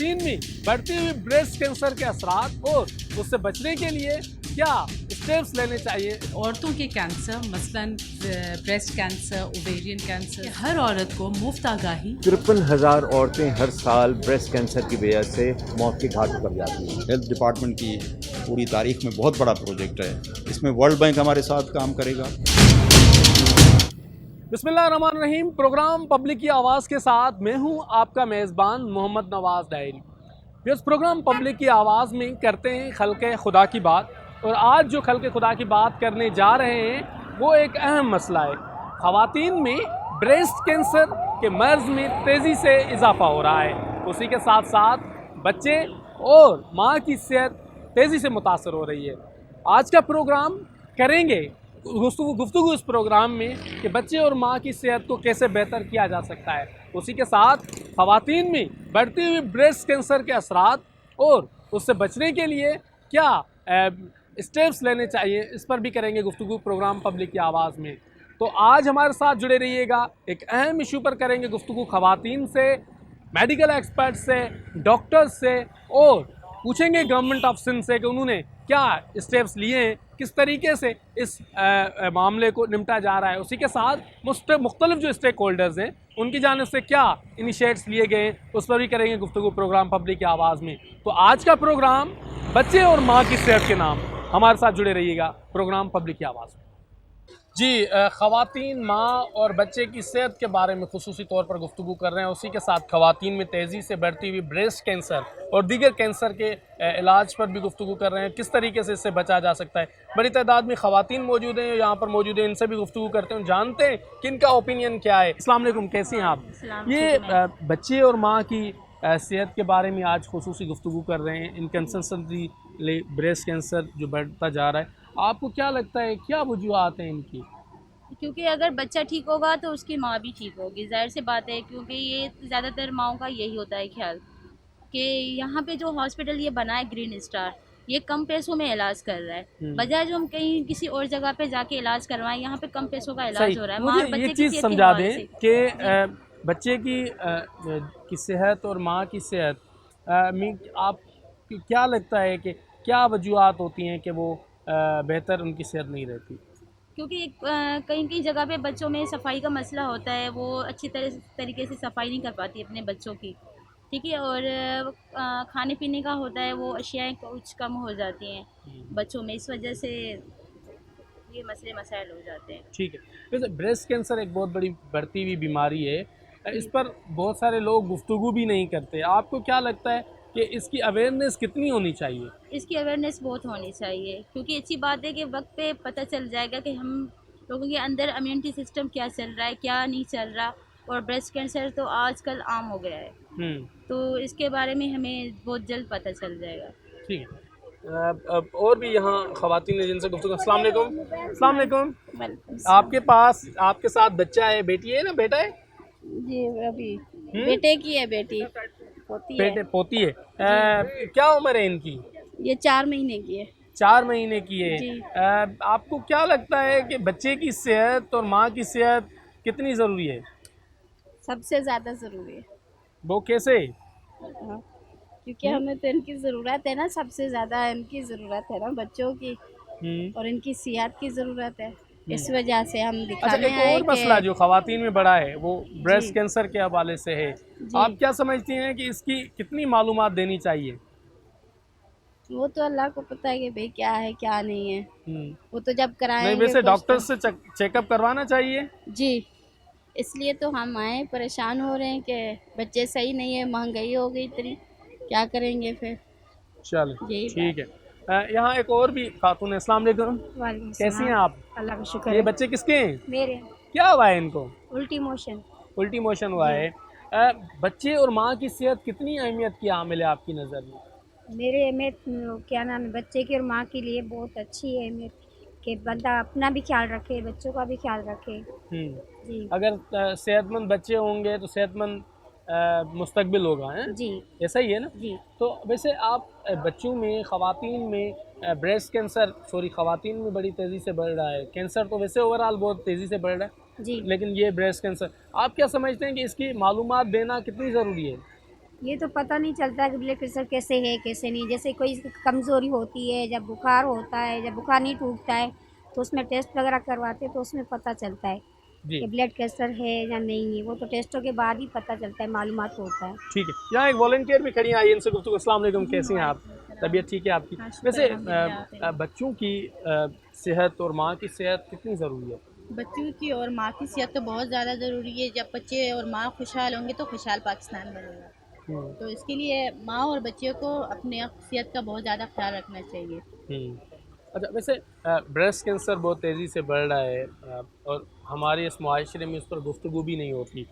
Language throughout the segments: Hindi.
खवातीन में बढ़ती हुई ब्रेस्ट कैंसर के असरात और उससे बचने के लिए क्या स्टेप्स लेने चाहिए। औरतों के कैंसर मसलन ब्रेस्ट कैंसर, ओवेरियन कैंसर, हर औरत को मुफ्त आगाही। 53,000 औरतें हर साल ब्रेस्ट कैंसर की वजह से मौत के घाट उतर जाती हैं। हेल्थ डिपार्टमेंट की पूरी तारीख में बहुत बड़ा प्रोजेक्ट है, इसमें वर्ल्ड बैंक हमारे साथ काम करेगा। बिस्मिल्लाहिर्रहमानिर्रहीम। प्रोग्राम पब्लिक की आवाज़ के साथ मैं हूं आपका मेज़बान मोहम्मद नवाज़ डायरी। इस प्रोग्राम पब्लिक की आवाज़ में करते हैं खल्क़े खुदा की बात, और आज जो खल्क़े खुदा की बात करने जा रहे हैं वो एक अहम मसला है। ख़वातीन में ब्रेस्ट कैंसर के मर्ज़ में तेज़ी से इजाफ़ा हो रहा है, उसी के साथ साथ बच्चे और माँ की सेहत तेज़ी से मुतासर हो रही है। आज का प्रोग्राम करेंगे गुफ्तगू इस प्रोग्राम में कि बच्चे और माँ की सेहत को कैसे बेहतर किया जा सकता है, उसी के साथ ख़वातीन में बढ़ती हुई ब्रेस्ट कैंसर के असरात और उससे बचने के लिए क्या स्टेप्स लेने चाहिए, इस पर भी करेंगे गुफ्तगू प्रोग्राम पब्लिक की आवाज़ में। तो आज हमारे साथ जुड़े रहिएगा। एक अहम इशू पर करेंगे गुफ्तगू ख़वातीन से, मेडिकल एक्सपर्ट से, डॉक्टर्स से, और पूछेंगे गवर्नमेंट ऑफ सिंध से कि उन्होंने क्या स्टेप्स लिए हैं, किस तरीके से इस मामले को निपटा जा रहा है। उसी के साथ मुख्तलिफ जो स्टेक होल्डर्स हैं उनकी जानिब से क्या इनिशिएट्स लिए गए हैं, उस पर भी करेंगे गुफ्तगू प्रोग्राम पब्लिक की आवाज़ में। तो आज का प्रोग्राम बच्चे और माँ की सेहत के नाम, हमारे साथ जुड़े रहिएगा प्रोग्राम पब्लिक की आवाज़ में। जी, ख़वातीन, माँ और बच्चे की सेहत के बारे में खुसूसी तौर पर गुफ्तगू कर रहे हैं। उसी के साथ ख़वातीन में तेज़ी से बढ़ती हुई ब्रेस्ट कैंसर और दीगर कैंसर के इलाज पर भी गुफ्तगू कर रहे हैं, किस तरीके से इससे बचा जा सकता है। बड़ी तादाद में ख़वातीन मौजूद हैं, यहाँ पर मौजूद हैं, इनसे भी गुफ्तगू करते हैं, जानते हैं कि इनका ओपिनियन क्या है। अस्सलाम वालेकुम, कैसी हैं आप? ये बच्चे और माँ की सेहत के बारे में आज खुसूसी गुफ्तगू कर रहे हैं। इनकन्सिस्टेंटली ब्रेस्ट कैंसर जो बढ़ता जा रहा है, आपको क्या लगता है, क्या वजूहात हैं इनकी? क्योंकि अगर बच्चा ठीक होगा तो उसकी माँ भी ठीक होगी, जाहिर सी बात है। क्योंकि ये ज़्यादातर माँओं का यही होता है ख्याल कि यहाँ पे जो हॉस्पिटल ये बना है ग्रीन स्टार, ये कम पैसों में इलाज कर रहा है, बजाय जो हम कहीं किसी और जगह पे जाके इलाज करवाएं, यहाँ पे कम पैसों का इलाज हो रहा है। माँ और मुझे बच्चे ये की चीज़ सेहत के समझा हवाले दें से। कि बच्चे की सेहत और माँ की सेहत में आप क्या लगता है कि क्या वजूहात होती हैं कि वो बेहतर उनकी सेहत नहीं रहती? क्योंकि कहीं कहीं जगह पे बच्चों में सफाई का मसला होता है, वो अच्छी तरीके से सफाई नहीं कर पाती अपने बच्चों की, ठीक है। और खाने पीने का होता है, वो अशियाएँ कुछ कम हो जाती हैं बच्चों में, इस वजह से ये मसले मसाइल हो जाते हैं। ठीक है। वैसे ब्रेस्ट कैंसर एक बहुत बड़ी बढ़ती हुई बीमारी है, इस पर बहुत सारे लोग गुफ्तगू भी नहीं करते। आपको क्या लगता है कि इसकी अवेयरनेस कितनी होनी चाहिए? इसकी अवेयरनेस बहुत होनी चाहिए, क्योंकि अच्छी बात है कि वक्त पे पता चल जाएगा कि हम लोगों के अंदर इम्यूनिटी सिस्टम क्या चल रहा है, क्या नहीं चल रहा। और ब्रेस्ट कैंसर तो आजकल आम हो गया है, तो इसके बारे में हमें बहुत जल्द पता चल जाएगा। ठीक है। अब और भी यहाँ ख़वातीन हैं जिनसे गुफ्तगू। अस्सलाम वालेकुम। अस्सलाम वालेकुम। आपके पास आपके साथ बच्चा है, बेटी है ना बेटा है? जी, अभी बेटे की है, बेटी पोती है। क्या उम्र है इनकी? ये 4 महीने की है। 4 महीने की है। आपको क्या लगता है कि बच्चे की सेहत और माँ की सेहत कितनी ज़रूरी है? सबसे ज़्यादा ज़रूरी है। वो कैसे? क्योंकि हमें तो इनकी ज़रूरत है ना, सबसे ज़्यादा इनकी ज़रूरत है ना, बच्चों की और इनकी सेहत की ज़रूरत है। इस वजह से हम अच्छा, दिखाने एक आए और मसला जो ख़वातीन में बड़ा है वो ब्रेस्ट कैंसर के हवाले से है। आप क्या समझती हैं कि इसकी कितनी मालूमात देनी चाहिए? वो तो अल्लाह को पता है कि भाई क्या है क्या नहीं है, वो तो जब कराएंगे। नहीं, वैसे डॉक्टर से चेकअप करवाना चाहिए जी। इसलिए तो हम आए, परेशान हो रहे हैं कि बच्चे सही नहीं है, महंगाई हो गई इतनी, क्या करेंगे फिर। चलिए ठीक है। यहाँ एक और भी खातून है। अस्सलाम वालेकुम, कैसी हैं आप? अल्लाह का शुक्र। ये बच्चे किसके हैं? मेरे। क्या हुआ है इनको? उल्टी मोशन। उल्टी मोशन हुआ है। बच्चे और माँ की सेहत कितनी अहमियत की हामिल है आपकी नज़र में? मेरे अहमियत क्या नाम है, बच्चे की और माँ के लिए बहुत अच्छी है अहमियत कि बंदा अपना भी ख्याल रखे, बच्चों का भी ख्याल रखे। जी। अगर सेहतमंद बच्चे होंगे तो सेहतमंद मुस्तकबिल होगा, है जी, ऐसा ही है ना? जी। तो वैसे आप बच्चों में, ख़वातीन में ब्रेस्ट कैंसर ख़वातीन में बड़ी तेज़ी से बढ़ रहा है। कैंसर तो वैसे ओवरऑल बहुत तेज़ी से बढ़ रहा है जी, लेकिन ये ब्रेस्ट कैंसर, आप क्या समझते हैं कि इसकी मालूमात देना कितनी ज़रूरी है? ये तो पता नहीं चलता कि ब्लड प्रेशर कैसे है कैसे नहीं। जैसे कोई कमज़ोरी होती है, जब बुखार होता है, जब बुखार नहीं टूटता है तो उसमें टेस्ट वगैरह करवाते हैं तो उसमें पता चलता है जी कि ब्लड प्रेशर है या नहीं है। वो तो टेस्टों के बाद ही पता चलता है, मालूमात होता है। ठीक है। यहाँ एक वॉलंटियर भी खड़ी हैं, आइए इनसे गुफ्तगू। अस्सलाम वालेकुम, कैसी हैं आप? तबीयत ठीक है आपकी? वैसे बच्चों की सेहत और माँ की सेहत कितनी ज़रूरी है? बच्चों की और माँ की सेहत तो बहुत ज़्यादा ज़रूरी है। जब बच्चे और माँ खुशहाल होंगे तो खुशहाल पाकिस्तान बनेगा। तो इसके लिए माँ और बच्चे को अपने सेहत का बहुत ज़्यादा ख्याल रखना चाहिए। अच्छा, वैसे ब्रेस्ट कैंसर बहुत तेज़ी से बढ़ रहा है और हमारे इस मुआशरे में उस पर गुफ्तगू भी नहीं होती।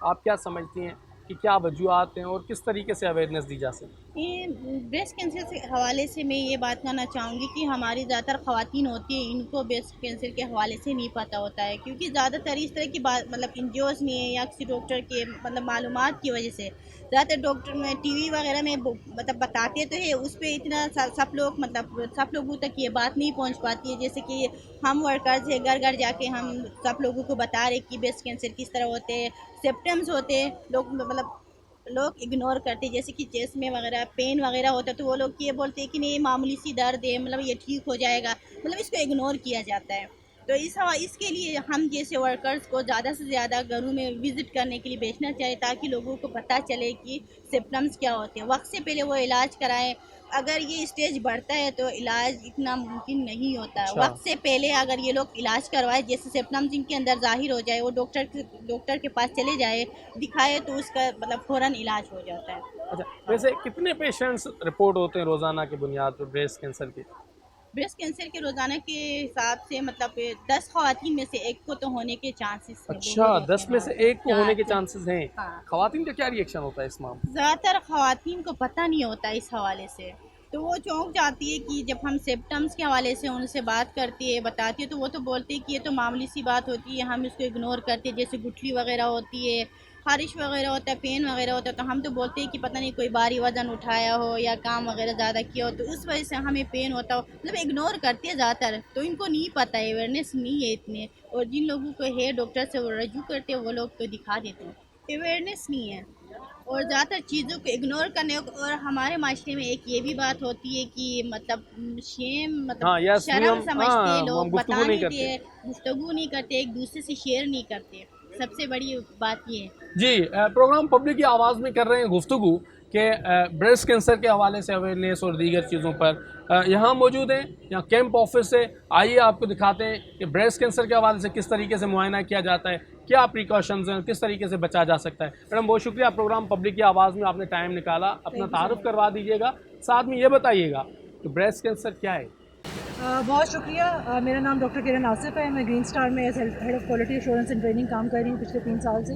आप क्या समझती हैं कि क्या वजूहत हैं और किस तरीके से अवेयरनेस दी जा सकती है? ये ब्रेस्ट कैंसर के हवाले से मैं ये बात कहना चाहूँगी कि हमारी ज़्यादातर ख़वातीन होती हैं, इनको ब्रेस्ट कैंसर के हवाले से नहीं पता होता है, क्योंकि ज़्यादातर इस तरह की बात मतलब एनजीओज़ नहीं है या किसी डॉक्टर के मतलब मालूमात की वजह से ज़्यादातर डॉक्टर में टीवी वगैरह में मतलब बताते तो है, उस पर इतना सब लोग मतलब सब लोगों तक ये बात नहीं पहुँच पाती है। जैसे कि हम वर्कर्स है, घर घर जाके हम सब लोगों को बता रहे कि ब्रेस्ट कैंसर किस तरह होते हैं, सिम्पटम्स होते हैं, लोग इग्नोर करते हैं। जैसे कि चेस्ट में वगैरह पेन वगैरह होता है तो वो लोग ये बोलते हैं कि नहीं मामूली सी दर्द है, मतलब ये ठीक हो जाएगा, मतलब इसको इग्नोर किया जाता है। तो इसके लिए हम जैसे वर्कर्स को ज़्यादा से ज़्यादा घरों में विज़िट करने के लिए भेजना चाहिए, ताकि लोगों को पता चले कि सिम्पटम्स क्या होते हैं। वक्त से पहले वो इलाज कराएं। अगर ये स्टेज बढ़ता है तो इलाज इतना मुमकिन नहीं होता है। वक्त से पहले अगर ये लोग इलाज करवाए, जैसे सिम्पटम्स इनके अंदर जाहिर हो जाए, वो डॉक्टर के पास चले जाए, दिखाए, तो उसका मतलब फ़ौरन इलाज हो जाता है। अच्छा, वैसे कितने पेशेंट्स रिपोर्ट होते हैं रोज़ाना की बुनियाद पर ब्रेस्ट कैंसर के? ब्रेस्ट कैंसर के रोज़ाना के हिसाब से मतलब 10 ख़वातीन में से एक को तो होने के चांसेस हैं। अच्छा, 10 में से एक को होने के चांसेस हैं। हाँ। ख़वातीन का क्या रिएक्शन होता है इस मामले? ज़्यादातर ख़वातीन को पता नहीं होता इस हवाले से, तो वो चौंक जाती है कि जब हम सिम्पटम्स के हवाले से उनसे बात करती है, बताती है, तो वो तो बोलते हैं कि ये तो मामूली सी बात होती है, हम इसको इग्नोर करते हैं। जैसे गुठली वगैरह होती है, खारिश वगैरह होता है, पेन वगैरह होता है, तो हम तो बोलते हैं कि पता नहीं कोई भारी वज़न उठाया हो या काम वगैरह ज़्यादा किया हो तो उस वजह से हमें पेन होता हो, मतलब इग्नोर करते हैं ज़्यादातर। तो इनको नहीं पता है, अवेयरनेस नहीं है इतने, और जिन लोगों को है डॉक्टर से वो रजू करते हैं, वो लोग तो दिखा देते हैं। अवेयरनेस नहीं है और ज़्यादातर चीज़ों को इग्नोर करने। और हमारे माशरे में एक ये भी बात होती है कि मतलब शेम मतलब हाँ, शर्म समझते हैं लोग, गुफ्तगू बता नहीं नहीं करते। दिए, गुफ्तगू नहीं करते, एक दूसरे से शेयर नहीं करते। सबसे बड़ी बात ये है। जी, प्रोग्राम पब्लिक की आवाज़ में कर रहे हैं गुफ्तगू कि ब्रेस्ट कैंसर के हवाले से अवेयरनेस और दीगर चीज़ों पर यहाँ मौजूद हैं, यहाँ कैंप ऑफिस से। आइए आपको दिखाते हैं कि ब्रेस्ट कैंसर के हवाले से किस तरीके से मुआयना किया जाता है, क्या प्रिकॉशंस हैं, किस तरीके से बचा जा सकता है। मैडम बहुत शुक्रिया, प्रोग्राम पब्लिक की आवाज़ में आपने टाइम निकाला, अपना तारुफ करवा दीजिएगा, साथ में ये बताइएगा कि ब्रेस्ट कैंसर क्या है। बहुत शुक्रिया। मेरा नाम डॉक्टर किरण आसिफ है। मैं ग्रीन स्टार में as head of quality assurance and training काम कर रही हूँ पिछले 3 साल से।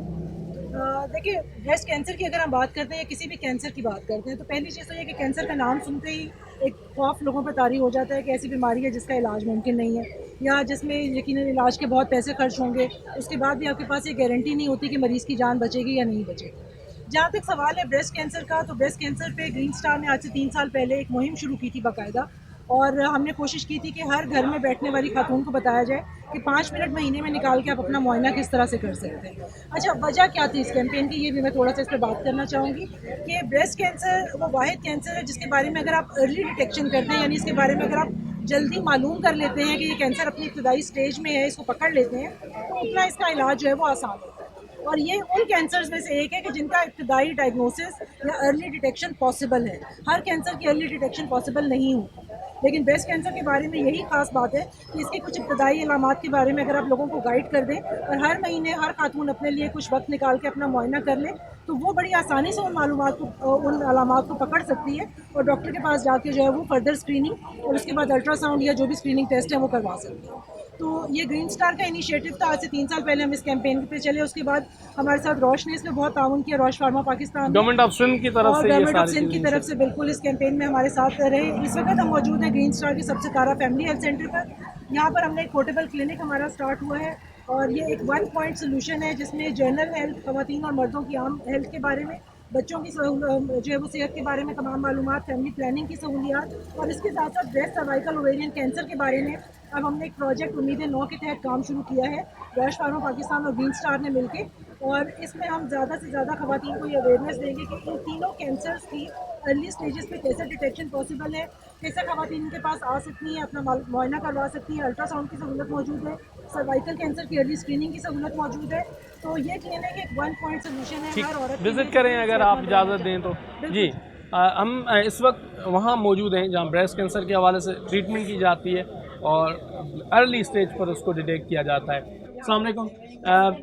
देखिए, ब्रेस्ट कैंसर की अगर हम बात करते हैं या किसी भी कैंसर की बात करते हैं तो पहली चीज़ तो ये कि कैंसर का नाम सुनते ही एक खौफ लोगों पर तारी हो जाता है कि ऐसी बीमारी है जिसका इलाज मुमकिन नहीं है, या जिसमें यकीनन इलाज के बहुत पैसे खर्च होंगे, उसके बाद भी आपके पास ये गारंटी नहीं होती कि मरीज़ की जान बचेगी या नहीं बचेगी। जहाँ तक सवाल है ब्रेस्ट कैंसर का, तो ब्रेस्ट कैंसर पे ग्रीन स्टार ने आज से 3 साल पहले एक मुहिम शुरू की थी बाकायदा, और हमने कोशिश की थी कि हर घर में बैठने वाली खातून को बताया जाए कि 5 मिनट महीने में निकाल के आप अपना मुआयना किस तरह से कर सकते हैं। अच्छा, वजह क्या थी इस कैंपेन की, ये भी मैं थोड़ा सा इस पर बात करना चाहूँगी कि ब्रेस्ट कैंसर वो वाहिद कैंसर है जिसके बारे में अगर आप अर्ली डिटेक्शन करते हैं, यानी इसके बारे में अगर आप जल्दी मालूम कर लेते हैं कि ये कैंसर अपनी इब्तदाई स्टेज में है, इसको पकड़ लेते हैं, तो उतना इसका इलाज जो है वो आसान होता है। और ये उन कैंसर्स में से एक है कि जिनका इब्तदाई डायग्नोसिस या अर्ली डिटेक्शन पॉसिबल है। हर कैंसर की अर्ली डिटेक्शन पॉसिबल नहीं होती, लेकिन ब्रेस्ट कैंसर के बारे में यही खास बात है कि इसके कुछ इब्तदाई अलामात के बारे में अगर आप लोगों को गाइड कर दें और हर महीने हर खातून अपने लिए कुछ वक्त निकाल के अपना मुआयना कर ले, तो वो बड़ी आसानी से उन मालूमात को, उन अलामात को पकड़ सकती है और डॉक्टर के पास जाके जो है वो फर्दर स्क्रीनिंग और उसके बाद अल्ट्रासाउंड या जो भी स्क्रीनिंग टेस्ट है वो करवा सकती है। तो ये ग्रीन स्टार का इनिशिएटिव था। आज से 3 साल पहले हम इस कैंपेन पे चले, उसके बाद हमारे साथ रॉश ने इसमें बहुत ताउन किया, Roche pharma Pakistan, government of Sindh की तरफ से, गवर्नमेंट ऑफ सिंध की तरफ से बिल्कुल इस कैंपेन में हमारे साथ रहे। इस वक्त हम मौजूद हैं ग्रीन स्टार के सबसे तारा फैमिली हेल्थ सेंटर पर। यहाँ पर हमने एक पोर्टेबल क्लिनिक हमारा स्टार्ट हुआ है और ये एक 1 पॉइंट सोल्यूशन है जिसमें जनरल हेल्थ, ख़वातीन और मर्दों की आम हेल्थ के बारे में, बच्चों की जो है वो सेहत के बारे में तमाम मालूमात, फैमिली प्लानिंग की सहूलियात और इसके साथ साथ ब्रेस्ट सर्वाइकल ओवेरियन कैंसर के बारे में अब हमने एक प्रोजेक्ट उम्मीदें 9 के तहत काम शुरू किया है। रॉश फार्मा पाकिस्तान और ग्रीन स्टार ने मिलकर और इसमें हम ज़्यादा से ज़्यादा ख़वातीन को ये अवेयरनेस देंगे कि इन तीनों कैंसर्स की अर्ली स्टेजेस पे कैसे डिटेक्शन पॉसिबल है, कैसे ख़वातीन इनके पास आ सकती हैं, अपना मुआयना करवा सकती हैं, अल्ट्रासाउंड की सहूलत मौजूद है, सर्वाइकल कैंसर की अर्ली स्क्रीनिंग की सहूलत मौजूद है। तो ये क्लिनिक एक 1 पॉइंट सोल्यूशन है हर औरत के लिए। विज़िट करें अगर आप इजाज़त दें तो। जी हम इस वक्त वहाँ मौजूद हैं जहाँ ब्रेस्ट कैंसर के हवाले से ट्रीटमेंट की जाती है और अर्ली स्टेज पर उसको डिटेक्ट किया जाता है। अस्सलाम वालेकुम,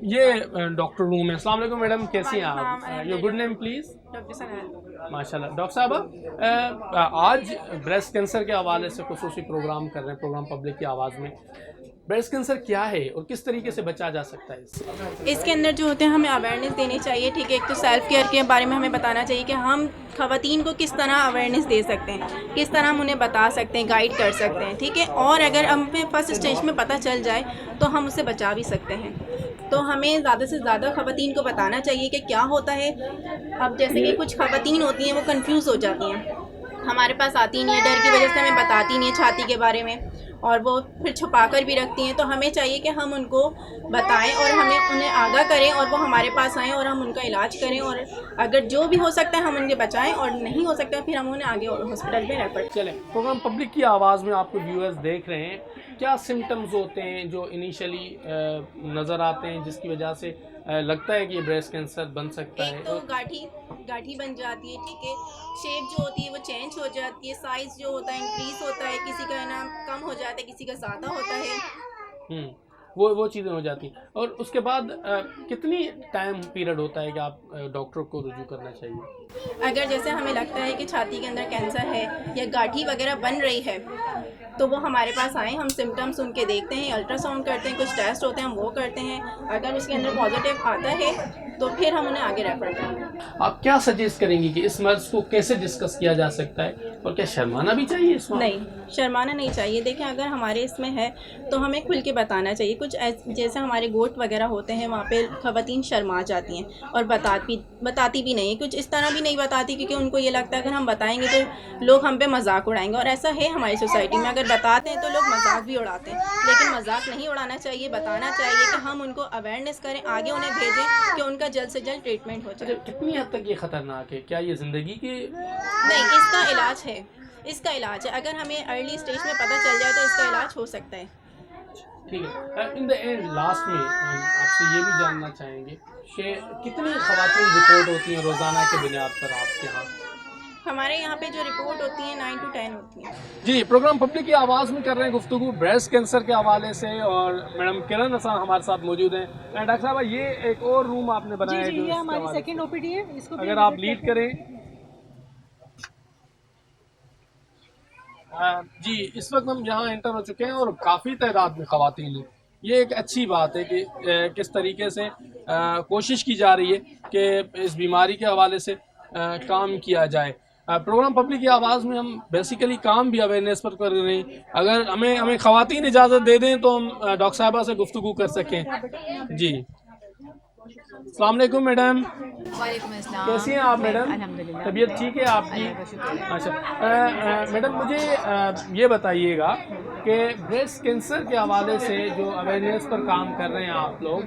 ये डॉक्टर रूम है। अस्सलाम वालेकुम मैडम, कैसी हैं आप? Your good name please? माशाल्लाह। डॉक्टर साहबा, आज ब्रेस्ट कैंसर के हवाले से खुसूसी प्रोग्राम कर रहे हैं, प्रोग्राम पब्लिक की आवाज़ में। ब्रेस्ट कैंसर क्या है और किस तरीके से बचा जा सकता है इससे? इसके अंदर जो होते हैं हमें अवेयरनेस देनी चाहिए, ठीक है। एक तो सेल्फ केयर के बारे में हमें बताना चाहिए कि हम ख़वातीन को किस तरह अवेयरनेस दे सकते हैं, किस तरह हम उन्हें बता सकते हैं, गाइड कर सकते हैं, ठीक है। और अगर हमें फर्स्ट स्टेज में पता चल जाए तो हम उसे बचा भी सकते हैं। तो हमें ज़्यादा से ज़्यादा ख़वातीन को बताना चाहिए कि क्या होता है। अब जैसे कि कुछ ख़वातीन होती हैं वो कंफ्यूज हो जाती हैं, हमारे पास आती नहीं है, डर की वजह से हमें बताती नहीं है छाती के बारे में, और वो फिर छुपा कर भी रखती हैं। तो हमें चाहिए कि हम उनको बताएं और हमें उन्हें आगाह करें और वो हमारे पास आएँ और हम उनका इलाज करें, और अगर जो भी हो सकता है हम उन्हें बचाएं, और नहीं हो सकता फिर हम उन्हें आगे हॉस्पिटल में रेफर करें। चलें, प्रोग्राम पब्लिक की आवाज़ में आपको व्यूअर्स देख रहे हैं, क्या सिम्टम्स होते हैं जो इनिशियली नज़र आते हैं जिसकी वजह से लगता है कि ये ब्रेस्ट कैंसर बन सकता है? एक तो गाठी बन जाती है, ठीक है। शेप जो होती है वो चेंज हो जाती है, साइज़ जो होता है इंक्रीज़ होता है, किसी का ना कम हो जाता है, किसी का ज़्यादा होता है। वो चीज़ें हो जाती हैं। और उसके बाद कितनी टाइम पीरियड होता है कि आप डॉक्टर को रुजू करना चाहिए? अगर जैसे हमें लगता है कि छाती के अंदर कैंसर है या गाठी वगैरह बन रही है तो वो हमारे पास आएँ, हम सिम्टम्स उनके देखते हैं, अल्ट्रासाउंड करते हैं, कुछ टेस्ट होते हैं हम वो करते हैं। अगर उसके अंदर पॉजिटिव आता है तो फिर हम उन्हें आगे रेफर करेंगे। आप क्या सजेस्ट करेंगे कि इस मर्ज को कैसे डिस्कस किया जा सकता है, और क्या शर्माना भी चाहिए इसमें? नहीं, शर्माना नहीं चाहिए। देखें, अगर हमारे इसमें है तो हमें खुल के बताना चाहिए। कुछ जैसे हमारे गोट वगैरह होते हैं वहाँ पे ख़वातीन शर्मा जाती हैं और बताती भी नहीं है, कुछ इस तरह भी नहीं बताती क्योंकि उनको ये लगता है अगर हम बताएंगे तो लोग हम पे मजाक उड़ाएंगे, और ऐसा है हमारी सोसाइटी में। अगर बताते हैं तो लोग मजाक भी उड़ाते हैं, लेकिन मजाक नहीं उड़ाना चाहिए, बताना चाहिए कि हम उनको अवेयरनेस करें, आगे उन्हें भेजें कि उनका जल्द से जल्द ट्रीटमेंट हो जाए। कितनी हद तक ये ख़तरनाक है? क्या ये ज़िंदगी के? नहीं, इसका इलाज है, इसका इलाज है। अगर हमें अर्ली स्टेज में पता चल जाए तो इसका इलाज हो सकता है। ठीक है। इन द एंड लास्ट में आपसे ये भी जानना चाहेंगे कि कितनी ख़वातीन रिपोर्ट होती हैं रोज़ाना के बुनियाद पर आपके यहाँ? हमारे यहाँ पे जो रिपोर्ट होती है 9 to 10 होती है। जी, प्रोग्राम पब्लिक की आवाज़ में कर रहे हैं गुफ्तगू ब्रेस्ट कैंसर के हवाले से, और मैडम किरण हसन हमारे साहब मौजूद हैं। डॉक्टर साहब, ये एक और रूम आपने बनाया है जी, ये हमारी सेकंड ओपीडी है, इसको अगर आप लीड करें। जी, इस वक्त हम यहाँ एंटर हो चुके हैं और काफ़ी तादाद में ख़वातीन हैं। ये एक अच्छी बात है कि किस तरीके से कोशिश की जा रही है कि इस बीमारी के हवाले से काम किया जाए। प्रोग्राम पब्लिक की आवाज़ में हम बेसिकली काम भी अवेयरनेस पर कर रहे हैं। अगर हमें ख़वातीन इजाज़त दे दें तो हम डॉक्टर साहबा से गुफ्तगू कर सकें। जी, अस्सलाम वालेकुम मैडम। वालेकुम अस्सलाम। कैसी हैं आप मैडम? अल्हम्दुलिल्लाह। तबीयत ठीक है आपकी? अच्छा मैडम, मुझे ये बताइएगा कि ब्रेस्ट कैंसर के हवाले से जो अवेयरनेस पर काम कर रहे हैं आप लोग,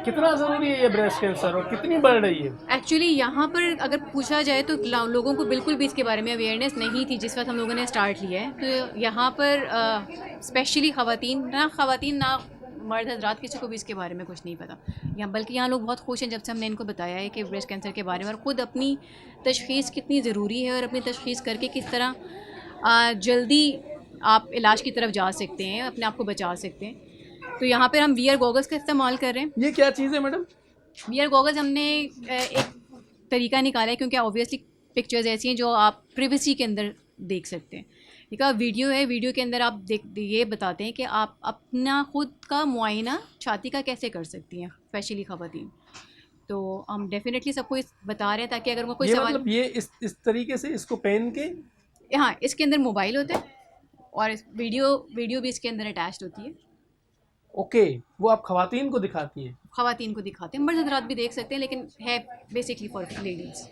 कितना ज़रूरी है ये ब्रेस्ट कैंसर और कितनी बढ़ रही है? एक्चुअली यहाँ पर अगर पूछा जाए तो लोगों को बिल्कुल भी इसके बारे में अवेयरनेस नहीं थी जिस वक्त हम लोगों ने स्टार्ट लिया है। तो यहाँ पर स्पेशली ख़वातीन ना मर्द हजरात, किसी को भी इसके बारे में कुछ नहीं पता यहाँ, बल्कि यहाँ लोग बहुत खुश हैं जब से हमने इनको बताया है कि ब्रेस्ट कैंसर के बारे में, और ख़ुद अपनी तशख़ीस कितनी ज़रूरी है और अपनी तशख़ीस करके किस तरह जल्दी आप इलाज की तरफ जा सकते हैं, अपने आप को बचा सकते हैं। तो यहाँ पर हम VR गॉगल्स का इस्तेमाल कर रहे हैं। ये क्या चीज़ है मैडम? VR गॉगल्स हमने एक तरीका निकाला है क्योंकि ऑब्वियसली पिक्चर्स ऐसी हैं जो आप प्रिवेसी के अंदर देख सकते हैं। एक वीडियो है, वीडियो के अंदर आप ये बताते हैं कि आप अपना ख़ुद का मुआयना छाती का कैसे कर सकती हैं, स्पेशली ख़वातीन। तो हम डेफिनेटली सबको इस बता रहे हैं ताकि अगर वो कोई सवाल, मतलब ये इस तरीके से इसको पहन के, हाँ, इसके अंदर मोबाइल होता है और वीडियो भी इसके अंदर अटैच्ड होती है। ओके, वो आप ख़वातीन को दिखाती हैं? ख़वातीन को दिखाते हैं, मर्द हज़रात भी देख सकते हैं, लेकिन है बेसिकली फॉर लेडीज़।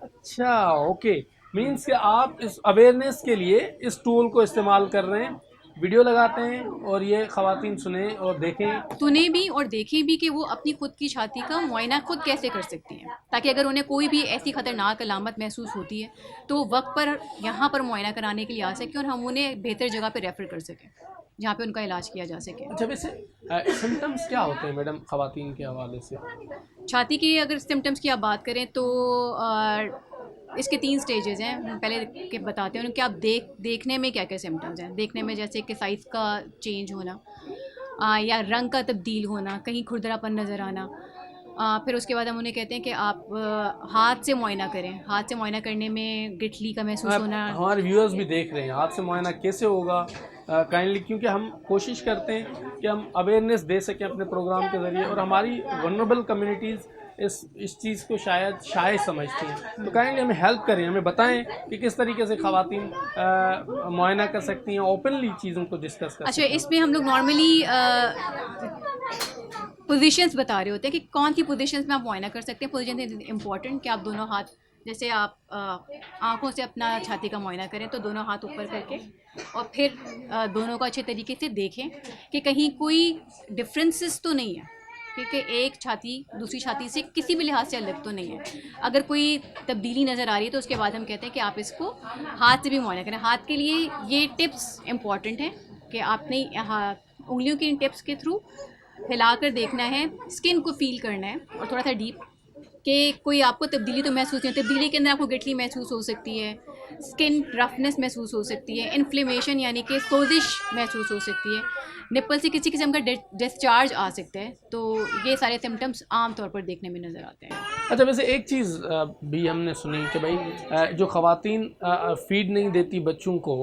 अच्छा, ओके, मीन्स कि आप इस अवेयरनेस के लिए इस टूल को इस्तेमाल कर रहे हैं वीडियो लगाते हैं और ये ख़वातीन सुने और देखें। सुने भी और देखें भी कि वो अपनी खुद की छाती का मुआयना खुद कैसे कर सकती हैं, ताकि अगर उन्हें कोई भी ऐसी ख़तरनाक अलामत महसूस होती है तो वक्त पर यहाँ पर मुआयना कराने के लिए आ सकें और हम उन्हें बेहतर जगह पर रेफ़र कर सकें जहाँ पे उनका इलाज किया जा सके। अच्छा, वैसे सिम्टम्स क्या होते हैं मैडम ख़वातीन के हवाले से? छाती के अगर सिम्टम्स की आप बात करें तो इसके 3 स्टेजेस हैं। हम पहले के बताते हैं कि आप देखने में क्या क्या सिम्टम्स हैं। देखने में जैसे कि साइज़ का चेंज होना या रंग का तब्दील होना, कहीं खुरदरापन नज़र आना। फिर उसके बाद हम उन्हें कहते हैं कि आप हाथ से मुआयना करें। हाथ से मुआयना करने में गिठली का महसूस होना। हमारे व्यूअर्स भी देख रहे हैं हाथ से मुआयना कैसे होगा काइंडली, क्योंकि हम कोशिश करते हैं कि हम अवेयरनेस दे सकें अपने प्रोग्राम के ज़रिए और हमारी वल्नरेबल कम्युनिटीज़ इस चीज़ को शायद समझती हैं। तो काइंडली हमें हेल्प करें, हमें बताएं कि किस तरीके से ख़वातीन मुआयना कर सकती हैं, ओपनली चीज़ों को डिस्कस कर। अच्छा, इसमें हम लोग नॉर्मली पोजीशंस बता रहे होते हैं कि कौन सी पोजीशंस में आप मुआयना कर सकते हैं। पोजीशन इम्पॉर्टेंट कि आप दोनों हाथ, जैसे आप आँखों से अपना छाती का मुआयना करें तो दोनों हाथ ऊपर करके और फिर दोनों को अच्छे तरीके से देखें कि कहीं कोई डिफरेंसेस तो नहीं है, क्योंकि एक छाती दूसरी छाती से किसी भी लिहाज से अलग तो नहीं है। अगर कोई तब्दीली नज़र आ रही है तो उसके बाद हम कहते हैं कि आप इसको हाथ से भी मुआयना करें। हाथ के लिए ये टिप्स इम्पॉर्टेंट हैं कि आपने उंगलियों की इन टिप्स के थ्रू हिलाकर देखना है, स्किन को फील करना है और थोड़ा सा डीप कि कोई आपको तब्दीली तो महसूस नहीं। तब्दीली के अंदर आपको गिठली महसूस हो सकती है, स्किन रफनेस महसूस हो सकती है, इन्फ्लेमेशन यानी कि सोजिश महसूस हो सकती है, निप्पल से किसी किस्म का डिस्चार्ज आ सकता है। तो ये सारे सिम्टम्स आम तौर पर देखने में नज़र आते हैं। अच्छा, वैसे एक चीज़ भी हमने सुनी कि भाई जो ख़वातीन फ़ीड नहीं देती बच्चों को,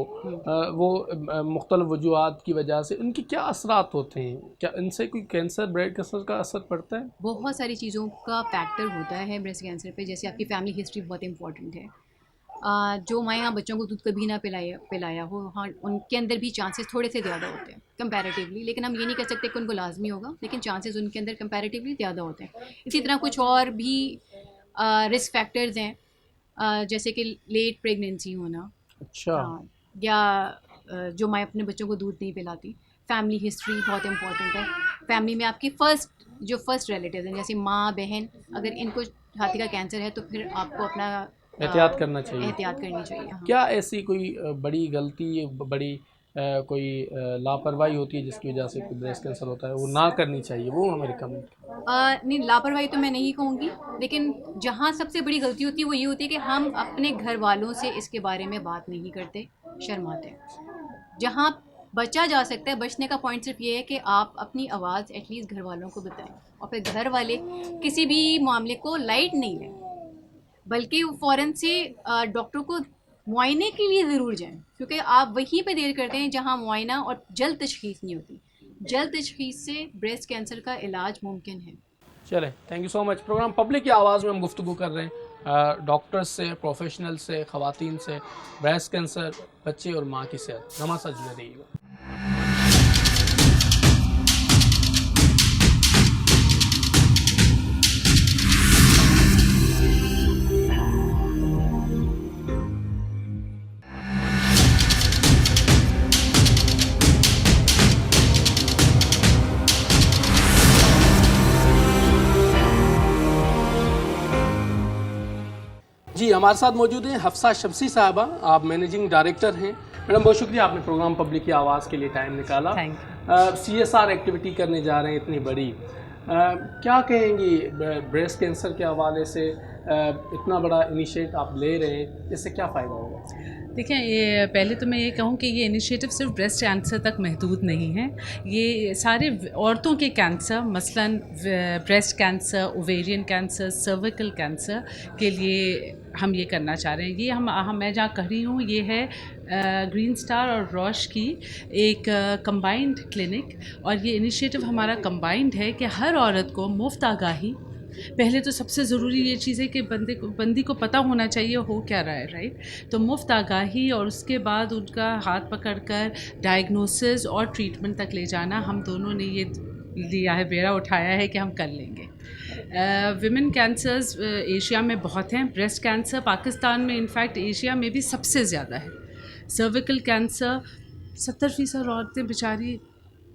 वो मुख्तलिफ़ वजूहात की वजह से उनके क्या असरात होते हैं? क्या इनसे कोई कैंसर, ब्रेस्ट कैंसर का असर पड़ता है? बहुत सारी चीज़ों का फैक्टर होता है ब्रेस्ट कैंसर पे। जैसे आपकी फैमिली हिस्ट्री बहुत इंपॉर्टेंट है। जो माँ यहाँ बच्चों को दूध कभी ना पिलाया हो, हाँ, उनके अंदर भी चांसेस थोड़े से ज़्यादा होते हैं कंपैरेटिवली। लेकिन हम ये नहीं कह सकते कि उनको लाजमी होगा, लेकिन चांसेस उनके अंदर कंपैरेटिवली ज़्यादा होते हैं। इसी तरह कुछ और भी रिस्क फैक्टर्स हैं, जैसे कि लेट प्रेगनेंसी होना। अच्छा। या जो माँ अपने बच्चों को दूध नहीं पिलाती। फैमिली हिस्ट्री बहुत इंपॉर्टेंट है। फैमिली में आपकी फर्स्ट रिलेटिव हैं, जैसे माँ, बहन, अगर इनको छाती का कैंसर है तो फिर आपको अपना एहतियात करनी चाहिए। हाँ। क्या ऐसी कोई बड़ी गलती, बड़ी कोई लापरवाही होती है जिसकी वजह से ब्रेस्ट कैंसर होता है, वो ना करनी चाहिए, वो हमें रिकमेंड? नहीं, लापरवाही तो मैं नहीं कहूँगी, लेकिन जहाँ सबसे बड़ी गलती होती है वो ये होती है कि हम अपने घर वालों से इसके बारे में बात नहीं करते, शर्माते। जहाँ बचा जा सकता है, बचने का पॉइंट सिर्फ ये है कि आप अपनी आवाज़ एटलीस्ट घर वालों को बताएं और फिर घर वाले किसी भी मामले को लाइट नहीं लें, बल्कि फ़ौरन से डॉक्टर को मुआयने के लिए ज़रूर जाएं, क्योंकि आप वहीं पे देर करते हैं जहां मुआयना और जल्द तशख़ीस नहीं होती। जल्द तशख़ीस से ब्रेस्ट कैंसर का इलाज मुमकिन है। चलें, thank you so much. Programme public की आवाज़ में हम गुफ्तगू कर रहे हैं डॉक्टर्स से, प्रोफेशनल से, ख़वातीन से, ब्रेस्ट कैंसर, बच्चे और माँ की सेहत। हमारे साथ जुड़े रहिएगा। जी, हमारे साथ मौजूद हैं हफ्सा शमसी साहबा, आप मैनेजिंग डायरेक्टर हैं। मैडम, बहुत शुक्रिया आपने प्रोग्राम पब्लिक की आवाज़ के लिए टाइम निकाला। CSR एक्टिविटी करने जा रहे हैं इतनी बड़ी, क्या कहेंगी ब्रेस्ट कैंसर के हवाले से? इतना बड़ा इनिशिएटिव आप ले रहे हैं, इससे क्या फ़ायदा होगा? देखिए, ये पहले तो मैं ये कहूँ कि ये इनिशिएटिव सिर्फ ब्रेस्ट कैंसर तक महदूद नहीं है। ये सारे औरतों के कैंसर, मसलन breast cancer, ovarian cancer, cervical cancer के लिए हम ये करना चाह रहे हैं। ये मैं जहाँ कर रही हूँ ये है ग्रीन स्टार और रॉश की एक कंबाइंड क्लिनिक, और ये इनिशिएटिव हमारा कंबाइंड है कि हर औरत को मुफ्त आगाही, पहले तो सबसे ज़रूरी ये चीज़ है कि बंदी को पता होना चाहिए हो क्या रहा है, राइट? तो मुफ्त आगाही और उसके बाद उनका हाथ पकड़कर डायग्नोसिस और ट्रीटमेंट तक ले जाना, हम दोनों ने ये लिया है, बेड़ा उठाया है कि हम कर लेंगे। विमेन कैंसर्स एशिया में बहुत हैं। ब्रेस्ट कैंसर पाकिस्तान में, इनफैक्ट एशिया में भी सबसे ज़्यादा है। सर्विकल कैंसर 70% औरतें बेचारी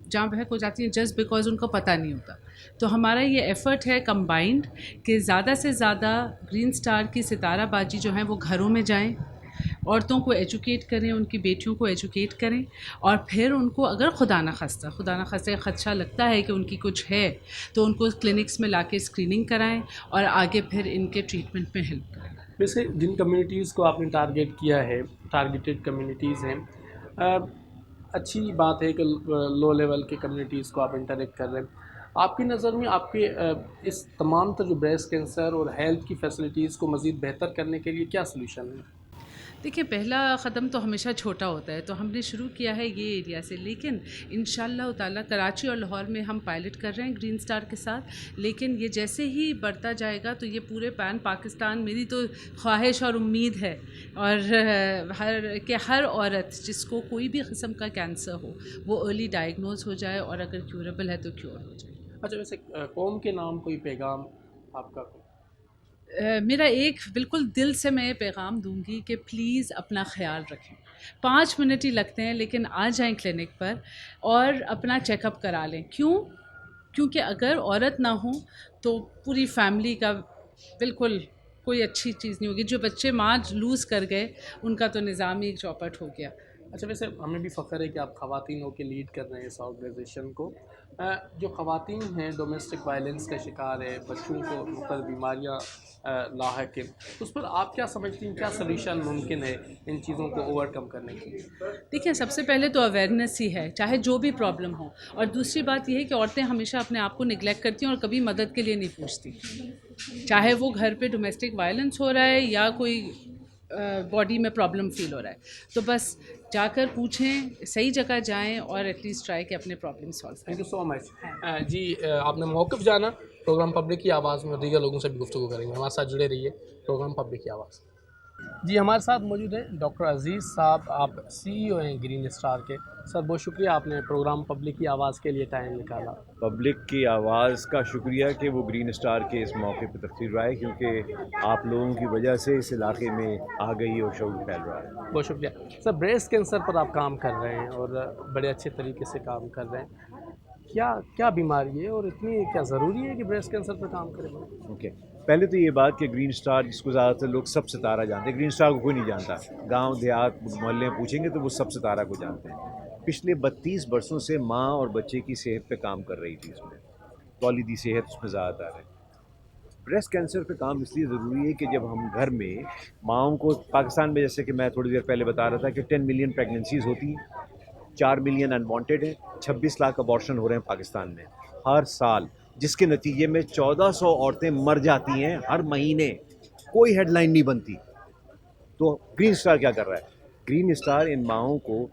जहाँ बहक हो जाती हैं जस्ट बिकॉज उनको पता नहीं होता। तो हमारा ये एफ़र्ट है कंबाइंड कि ज़्यादा से ज़्यादा ग्रीन स्टार की सिताराबाजी जो है वो घरों में जाएं, औरतों को एजुकेट करें, उनकी बेटियों को एजुकेट करें, और फिर उनको अगर खुदा न खास्ता खदशा लगता है कि उनकी कुछ है तो उनको क्लिनिक्स में लाके स्क्रीनिंग कराएं और आगे फिर इनके ट्रीटमेंट में हेल्प करें। वैसे जिन कम्युनिटीज़ को आपने टारगेट किया है, टारगेटेड कम्युनिटीज़ हैं, अच्छी बात है कि लो लेवल के कम्युनिटीज़ को आप इंटरेक्ट कर रहे हैं। आपकी नज़र में आपके इस तमाम तर जो ब्रेस्ट कैंसर और हेल्थ की फैसिलिटीज़ को मज़ीद बेहतर करने के लिए क्या सलूशन है? देखिए, पहला क़दम तो हमेशा छोटा होता है, तो हमने शुरू किया है ये एरिया से, लेकिन इंशाअल्लाह ताला कराची और लाहौर में हम पायलट कर रहे हैं ग्रीन स्टार के साथ। लेकिन ये जैसे ही बढ़ता जाएगा तो ये पूरे पैन पाकिस्तान, मेरी तो ख्वाहिश और उम्मीद है और हर औरत जिसको कोई भी किस्म का कैंसर हो वो अर्ली डायग्नोज हो जाए और अगर क्यूरेबल है तो क्योर हो जाए। अच्छा, वैसे कौम के नाम कोई पैगाम आपका? मेरा एक बिल्कुल दिल से मैं ये पैगाम दूंगी कि प्लीज़ अपना ख्याल रखें। 5 मिनट ही लगते हैं, लेकिन आ जाएं क्लिनिक पर और अपना चेकअप करा लें। क्योंकि अगर औरत ना हो तो पूरी फैमिली का बिल्कुल कोई अच्छी चीज़ नहीं होगी। जो बच्चे माँ लूज़ कर गए उनका तो निज़ाम ही चौपट हो गया। अच्छा, वैसे हमें भी फ़ख्र है कि आप ख़वातीन हो के लीड कर रहे हैं इस ऑर्गेनाइजेशन को। जो ख़वातीन हैं डोमेस्टिक वायलेंस का शिकार है, बच्चों को मुख्तलिफ बीमारियाँ लाहक है, उस पर आप क्या समझती हैं, क्या सलूशन मुमकिन है इन चीज़ों को ओवरकम करने के लिए? देखिए, सबसे पहले तो अवेयरनेस ही है, चाहे जो भी प्रॉब्लम हो। और दूसरी बात यह है कि औरतें हमेशा अपने आप को निगलेक्ट करती हैं और कभी मदद के लिए नहीं पूछती, चाहे वो घर पे डोमेस्टिक वायलेंस हो रहा है या कोई बॉडी में प्रॉब्लम फील हो रहा है। तो बस जाकर पूछें, सही जगह जाएं और एटलीस्ट ट्राई कि अपने प्रॉब्लम सॉल्व करें। थैंक यू सो मच जी। आपने मौक़िफ़ जाना, प्रोग्राम पब्लिक की आवाज़ में दीगर लोगों से भी गुफ्तगू करेंगे। हमारे साथ जुड़े रहिए, प्रोग्राम पब्लिक की आवाज़। जी, हमारे साथ मौजूद हैं डॉक्टर अज़ीज़ साहब, आप CEO हैं ग्रीन स्टार के। सर, बहुत शुक्रिया आपने प्रोग्राम पब्लिक की आवाज़ के लिए टाइम निकाला। पब्लिक की आवाज़ का शुक्रिया कि वो ग्रीन स्टार के इस मौके पर तशरीफ़ आए, क्योंकि आप लोगों की वजह से इस इलाके में आगाही और शऊर फैल रहा है। बहुत शुक्रिया सर। ब्रेस्ट कैंसर पर आप काम कर रहे हैं और बड़े अच्छे तरीके से काम कर रहे हैं। क्या बीमारी है और इतनी क्या ज़रूरी है कि ब्रेस्ट कैंसर पर काम करें? ओके, पहले तो ये बात कि ग्रीन स्टार, जिसको ज़्यादातर लोग सब सितारा जानते हैं, ग्रीन स्टार को कोई नहीं जानता। गांव देहात मोहल्ले में पूछेंगे तो वो सब सितारा को जानते हैं। पिछले 32 बरसों से माँ और बच्चे की सेहत पे काम कर रही थी। इसमें तौलीदी सेहत उसमें ज़्यादातर है। ब्रेस्ट कैंसर पे काम इसलिए ज़रूरी है कि जब हम घर में माँओं को, पाकिस्तान में जैसे कि मैं थोड़ी देर पहले बता रहा था कि 10 मिलियन प्रेगनेंसीज़ होती हैं, 4 मिलियन अनवांटेड हैं, 26 लाख अबॉर्शन हो रहे हैं पाकिस्तान में हर साल, जिसके नतीजे में 1400 औरतें मर जाती हैं हर महीने। कोई हेडलाइन नहीं बनती। तो ग्रीन स्टार क्या कर रहा है? ग्रीन स्टार इन माँओं को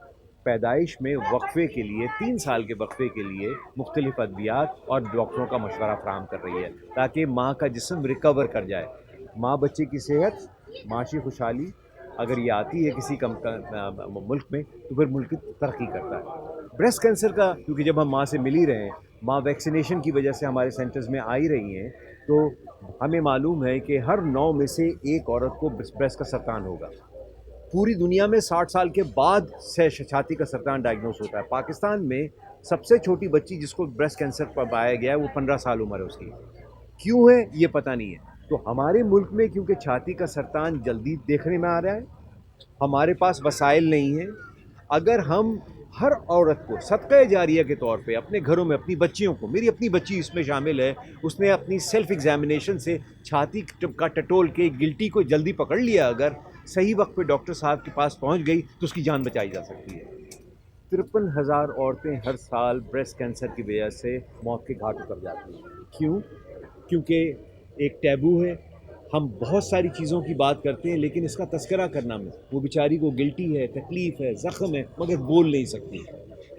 पैदाइश में वक्फे के लिए, 3 साल के वक्फे के लिए मुख्तलिफ अद्वियात और डॉक्टरों का मशवरा फराहम कर रही है, ताकि माँ का जिस्म रिकवर कर जाए। माँ बच्चे की सेहत, माशी खुशहाली अगर ये आती है किसी मुल्क में तो फिर मुल्क तरक्की करता है। ब्रेस्ट कैंसर का, क्योंकि जब हम माँ से मिल ही रहे हैं, माँ वैक्सीनेशन की वजह से हमारे सेंटर्स में आ ही रही हैं, तो हमें मालूम है कि हर 9 में से एक औरत को ब्रेस्ट का सरतान होगा। पूरी दुनिया में 60 साल के बाद से छाती का सरतान डायग्नोस होता है। पाकिस्तान में सबसे छोटी बच्ची जिसको ब्रेस्ट कैंसर पर पाया गया है वो 15 साल उम्र है उसकी। क्यों है ये पता नहीं है। तो हमारे मुल्क में क्योंकि छाती का सरतान जल्दी देखने में आ रहा है, हमारे पास वसाइल नहीं है। अगर हम हर औरत को सदका जारिया के तौर पे अपने घरों में अपनी बच्चियों को, मेरी अपनी बच्ची इसमें शामिल है, उसने अपनी सेल्फ एग्जामिनेशन से छाती का टटोल के गिल्टी को जल्दी पकड़ लिया, अगर सही वक्त पे डॉक्टर साहब के पास पहुंच गई तो उसकी जान बचाई जा सकती है। 53,000 औरतें हर साल ब्रेस्ट कैंसर की वजह से मौत के घाट उतर जाती हैं। क्यों? क्योंकि एक टैबू है। हम बहुत सारी चीज़ों की बात करते हैं, लेकिन इसका तस्करा करना में वो बेचारी को गिल्टी है, तकलीफ़ है, ज़ख्म है, मगर बोल नहीं सकती।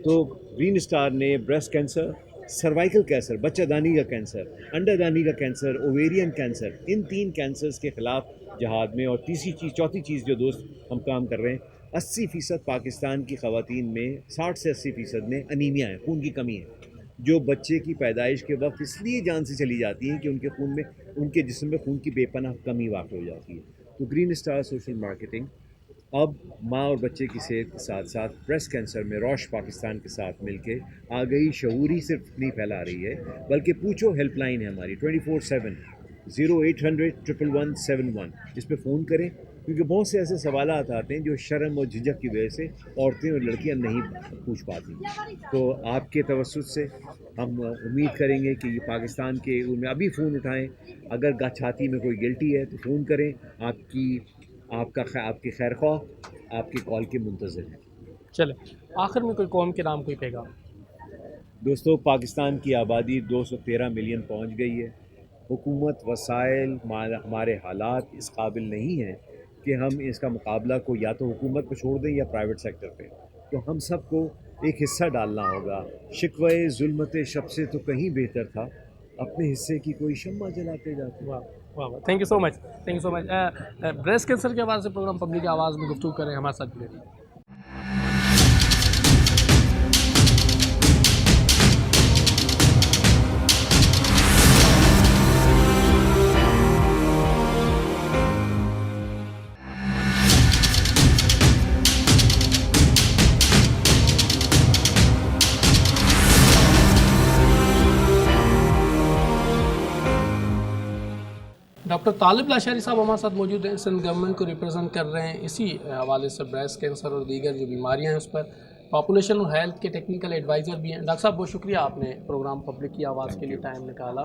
तो ग्रीन स्टार ने ब्रेस्ट कैंसर, सर्वाइकल कैंसर, बच्चादानी का कैंसर, अंडादानी का कैंसर, ओवेरियन कैंसर, इन 3 कैंसर्स के ख़िलाफ़ जहाद में, और चौथी चीज़ जो दोस्त हम काम कर रहे हैं, 80% पाकिस्तान की ख़वातीन में, 60 से 80% में अनीमिया है, खून की कमी है, जो बच्चे की पैदाइश के वक्त इसलिए जान से चली जाती हैं कि उनके खून में, उनके जिस्म में खून की बेपनाह कमी वाक़ हो जाती है। तो ग्रीन स्टार सोशल मार्केटिंग अब माँ और बच्चे की सेहत के साथ साथ ब्रेस्ट कैंसर में रोश पाकिस्तान के साथ मिलके आगही शऊरी सिर्फ नहीं फैला रही है, बल्कि पूछो हेल्पलाइन है हमारी 24/7 0800-111-711। इस पर फ़ोन करें, क्योंकि बहुत से ऐसे सवाल आते हैं जो शर्म और झिझक की वजह से औरतें और लड़कियां नहीं पूछ पाती। तो आपके तवस्सुत से हम उम्मीद करेंगे कि पाकिस्तान के उनमें अभी फ़ोन उठाएं। अगर छाती में कोई गिल्टी है तो फ़ोन करें। आपकी खैर ख्वाह आपकी कॉल के मुंतज़िर हैं। चले आखिर में कोई कौम के नाम कोई पैगाम? दोस्तों, पाकिस्तान की आबादी 213 मिलियन पहुंच गई है। हुकूमत, वसाइल, हमारे हालात इस काबिल नहीं हैं कि हम इसका मुकाबला को या तो हुकूमत को छोड़ दें या प्राइवेट सेक्टर पे। तो हम सबको एक हिस्सा डालना होगा। शिकवे ज़ुल्मत शब से तो कहीं बेहतर था अपने हिस्से की कोई शम्मा जलाते जाते। वाह वाह वाह, thank you so much, thank you so much. Breast cancer के हवाले से प्रोग्राम पब्लिक की आवाज़ में गुफ्तगू करें, हमारे साथ जुड़े। डॉक्टर तालिब लाशारी साहब हमारे साथ मौजूद हैं, सिंध गवर्नमेंट को रिप्रेजेंट कर रहे हैं इसी हवाले से ब्रेस्ट कैंसर और दीगर जो बीमारियां हैं उस पर पॉपुलेशन और हेल्थ के टेक्निकल एडवाइज़र भी हैं। डॉक्टर साहब बहुत शुक्रिया, आपने प्रोग्राम पब्लिक की आवाज़ के लिए टाइम निकाला।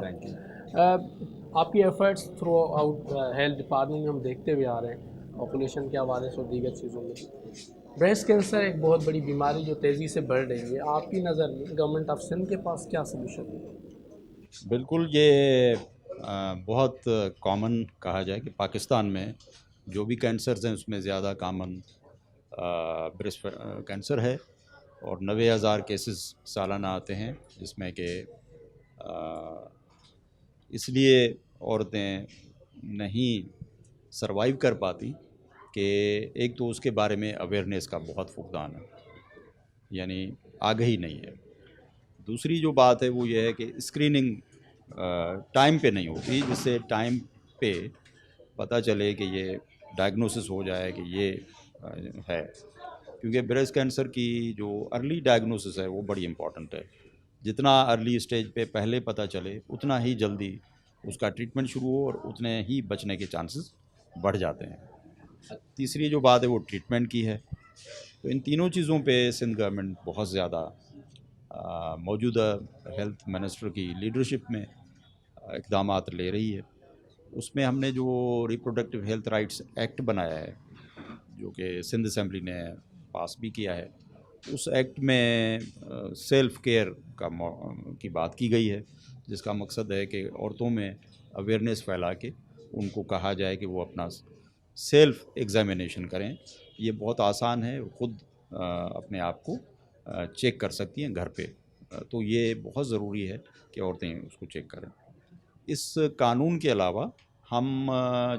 आपकी efforts through out health department में हम देखते हुए आ रहे हैं पॉपुलेशन के हवाले से और दीगर चीज़ों में। ब्रेस्ट कैंसर एक बहुत बड़ी बीमारी जो तेज़ी से बढ़ रही है, आपकी नज़र में गवर्नमेंट ऑफ सिंध के पास क्या सोल्यूशन है? बिल्कुल, ये बहुत कॉमन कहा जाए कि पाकिस्तान में जो भी कैंसर्स हैं उसमें ज़्यादा कॉमन ब्रेस्ट कैंसर है और 90,000 केसेस सालाना आते हैं, जिसमें कि इसलिए औरतें नहीं सरवाइव कर पाती कि एक तो उसके बारे में अवेयरनेस का बहुत फुकदान है, यानी आगाही नहीं है। दूसरी जो बात है वो ये है कि स्क्रीनिंग टाइम पे नहीं होती, जिससे टाइम पे पता चले कि ये डायग्नोसिस हो जाए कि ये है। क्योंकि ब्रेस्ट कैंसर की जो अर्ली डायग्नोसिस है वो बड़ी इम्पॉर्टेंट है। जितना अर्ली स्टेज पे पहले पता चले उतना ही जल्दी उसका ट्रीटमेंट शुरू हो और उतने ही बचने के चांसेस बढ़ जाते हैं। तीसरी जो बात है वो ट्रीटमेंट की है। तो इन तीनों चीज़ों पे सिंध गवर्नमेंट बहुत ज़्यादा मौजूदा हेल्थ मिनिस्टर की लीडरशिप में इक़दामात ले रही है। उसमें हमने जो रिप्रोडक्टिव हेल्थ राइट्स एक्ट बनाया है, जो कि सिंध असेंबली ने पास भी किया है, उस एक्ट में सेल्फ़ केयर की बात की गई है, जिसका मकसद है कि औरतों में अवेयरनेस फैला के उनको कहा जाए कि वो अपना सेल्फ़ एग्ज़ामिनेशन करें। ये बहुत आसान है, ख़ुद अपने आप को चेक कर सकती हैं घर पे। तो ये बहुत ज़रूरी है कि औरतें उसको चेक करें। इस कानून के अलावा हम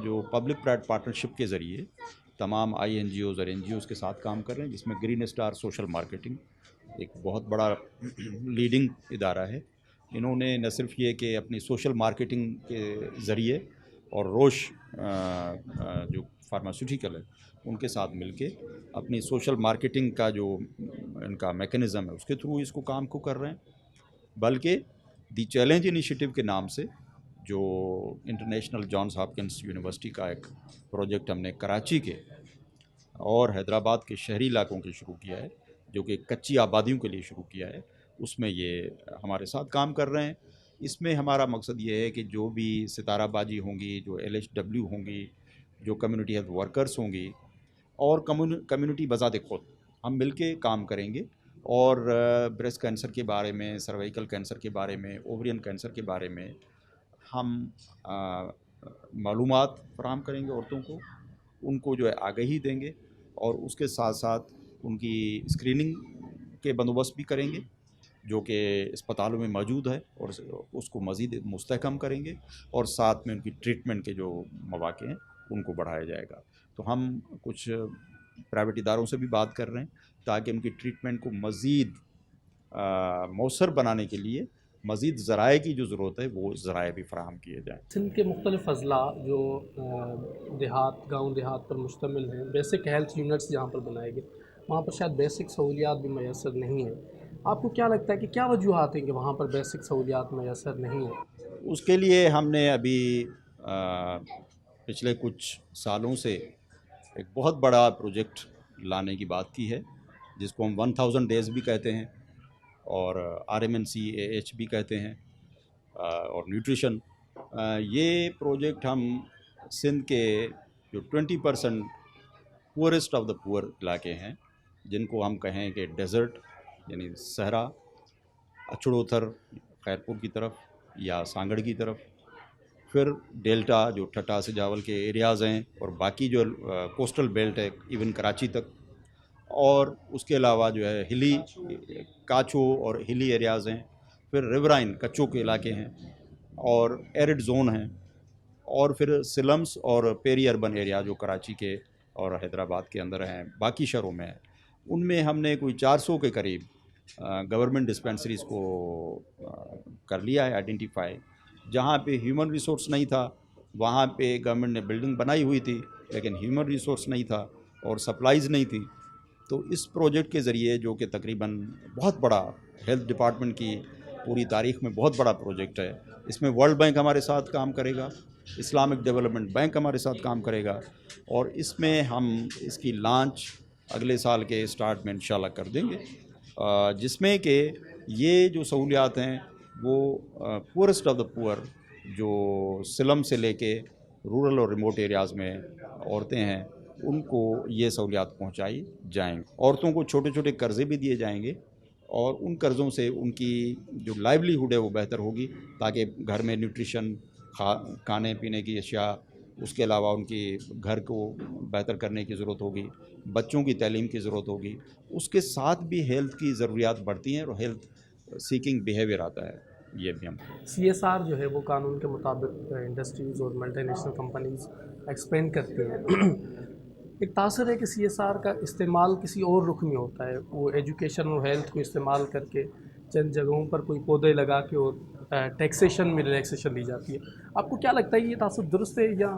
जो पब्लिक प्राइवेट पार्टनरशिप के ज़रिए तमाम INGOs और NGOs के साथ काम कर रहे हैं, जिसमें ग्रीन स्टार सोशल मार्केटिंग एक बहुत बड़ा लीडिंग इदारा है। इन्होंने न सिर्फ ये कि अपनी सोशल मार्केटिंग के ज़रिए और रोश जो फार्मास्यूटिकल है उनके साथ मिलके अपनी सोशल मार्केटिंग का जो इनका मैकेनिज़्म है उसके थ्रू इसको काम को कर रहे हैं, बल्कि दी चैलेंज इनिशिएटिव के नाम से जो इंटरनेशनल जॉन्स हॉपकिंस यूनिवर्सिटी का एक प्रोजेक्ट हमने कराची के और हैदराबाद के शहरी इलाकों के शुरू किया है, जो कि कच्ची आबादियों के लिए शुरू किया है, उसमें ये हमारे साथ काम कर रहे हैं। इसमें हमारा मकसद ये है कि जो भी सिताराबाजी होंगी, जो LHW होंगी, जो कम्युनिटी हेल्थ वर्कर्स होंगी और कम्युनिटी बजाते खुद हम मिलके काम करेंगे और ब्रेस्ट कैंसर के बारे में, सर्वाइकल कैंसर के बारे में, ओवरियन कैंसर के बारे में हम मालूमात फराहम करेंगे औरतों को, उनको जो है आगाही देंगे और उसके साथ साथ उनकी स्क्रीनिंग के बंदोबस्त भी करेंगे जो कि अस्पतालों में मौजूद है और उसको मज़ीद मुस्तहकम करेंगे और साथ में उनकी ट्रीटमेंट के जो मौक़े हैं उनको बढ़ाया जाएगा। तो हम कुछ प्राइवेट इदारों से भी बात कर रहे हैं ताकि उनकी ट्रीटमेंट को मज़ीद मौसर बनाने के लिए मज़ीद ज़राए की जो ज़रूरत है वो ज़राए भी फराहम किए जाएँ। सिंध के मुख्तलिफ़ अज़ला जो देहात गाँव देहात पर मुश्तमिल हैं, बेसिक हेल्थ यूनिट्स जहाँ पर बनाए गए, वहाँ पर शायद बेसिक सहूलियात भी मैसर नहीं हैं। आपको क्या लगता है कि क्या वजूहात हैं कि वहाँ पर बेसिक सहूलियात मैसर नहीं हैं? उसके लिए हमने अभी पिछले कुछ सालों से एक बहुत बड़ा प्रोजेक्ट लाने की बात की है, जिसको हम 1000 डेज़ भी कहते हैं और RMNCAH भी कहते हैं, और न्यूट्रिशन। ये प्रोजेक्ट हम सिंध के जो 20% पुअरेस्ट ऑफ द पुअर इलाके हैं, जिनको हम कहें कि डेज़र्ट यानी सहरा, अचड़ोथर खैरपुर की तरफ या सांगड़ की तरफ, फिर डेल्टा जो ठट्टा से जावल के एरियाज़ हैं, और बाकी जो कोस्टल बेल्ट है इवन कराची तक, और उसके अलावा जो है हिली काचो और हिली एरियाज़ हैं, फिर रिवराइन कच्चों के इलाके हैं और एरिड जोन हैं, और फिर सिलम्स और पेरी अर्बन एरिया जो कराची के और हैदराबाद के अंदर हैं, बाकी शहरों में हैं। उनमें हमने कोई 400 के करीब गवर्नमेंट डिस्पेंसरीज़ को कर लिया है आइडेंटिफाई। जहाँ पे ह्यूमन रिसोर्स नहीं था वहाँ पे गवर्नमेंट ने बिल्डिंग बनाई हुई थी, लेकिन ह्यूमन रिसोर्स नहीं था और सप्लाईज़ नहीं थी। तो इस प्रोजेक्ट के ज़रिए, जो कि तकरीबन बहुत बड़ा हेल्थ डिपार्टमेंट की पूरी तारीख़ में बहुत बड़ा प्रोजेक्ट है, इसमें वर्ल्ड बैंक हमारे साथ काम करेगा, इस्लामिक डेवलपमेंट बैंक हमारे साथ काम करेगा, और इसमें हम इसकी लॉन्च अगले साल के स्टार्ट में इंशाल्लाह कर देंगे, जिसमें कि ये जो सहूलियात हैं वो पुअरेस्ट ऑफ द पुअर जो सिलम से लेके रूरल और रिमोट एरियाज़ में औरतें हैं, उनको ये सहूलियात पहुंचाई जाएंगी। औरतों को छोटे छोटे कर्ज़े भी दिए जाएंगे और उन कर्ज़ों से उनकी जो लाइवलीहुड है वो बेहतर होगी, ताकि घर में न्यूट्रिशन, खाने पीने की अशिया, उसके अलावा उनकी घर को बेहतर करने की ज़रूरत होगी, बच्चों की तालीम की ज़रूरत होगी, उसके साथ भी हेल्थ की ज़रूरियात बढ़ती हैं और हेल्थ सीकिंग बिहेवियर आता है। ये भी हम CSR जो है वो कानून के मुताबिक इंडस्ट्रीज़ और मल्टीनेशनल कंपनीज़ एक्सपेंड करती हैं। एक तासर है कि CSR का इस्तेमाल किसी और रुख में होता है, वो एजुकेशन और हेल्थ को इस्तेमाल करके चंद जगहों पर कोई पौधे लगा के और टैक्सेशन में रिलैक्सेशन दी जाती है। आपको क्या लगता है ये तासर दुरुस्त है या